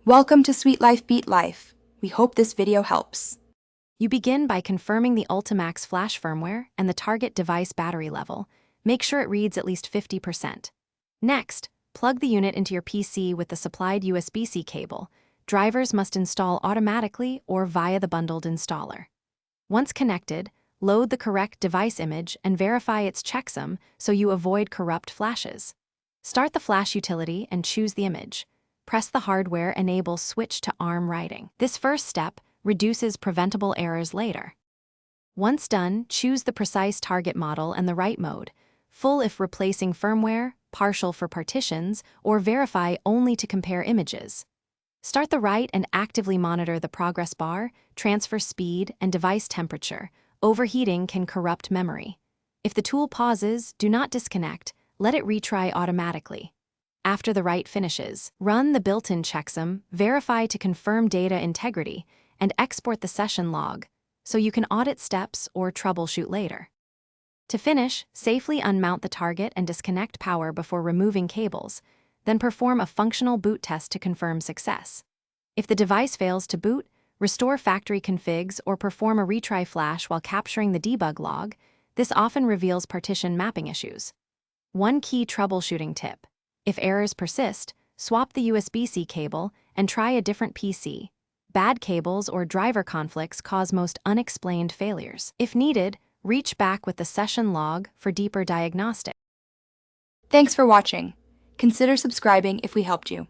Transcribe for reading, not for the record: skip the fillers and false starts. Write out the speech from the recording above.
Welcome to Sweet Life Beat Life. We hope this video helps. You begin by confirming the Ultimaxx Flash firmware and the target device battery level. Make sure it reads at least 50%. Next, plug the unit into your PC with the supplied USB-C cable. Drivers must install automatically or via the bundled installer. Once connected, load the correct device image and verify its checksum so you avoid corrupt flashes. Start the Flash utility and choose the image. Press the hardware Enable switch to ARM writing. This first step reduces preventable errors later. Once done, choose the precise target model and the write mode, full if replacing firmware, partial for partitions, or verify only to compare images. Start the write and actively monitor the progress bar, transfer speed, and device temperature. Overheating can corrupt memory. If the tool pauses, do not disconnect, let it retry automatically. After the write finishes, run the built-in checksum, verify to confirm data integrity, and export the session log so you can audit steps or troubleshoot later. To finish, safely unmount the target and disconnect power before removing cables, then perform a functional boot test to confirm success. If the device fails to boot, restore factory configs or perform a retry flash while capturing the debug log. This often reveals partition mapping issues. One key troubleshooting tip: if errors persist, swap the USB-C cable and try a different PC. Bad cables or driver conflicts cause most unexplained failures. If needed, reach back with the session log for deeper diagnostics. Thanks for watching. Consider subscribing if we helped you.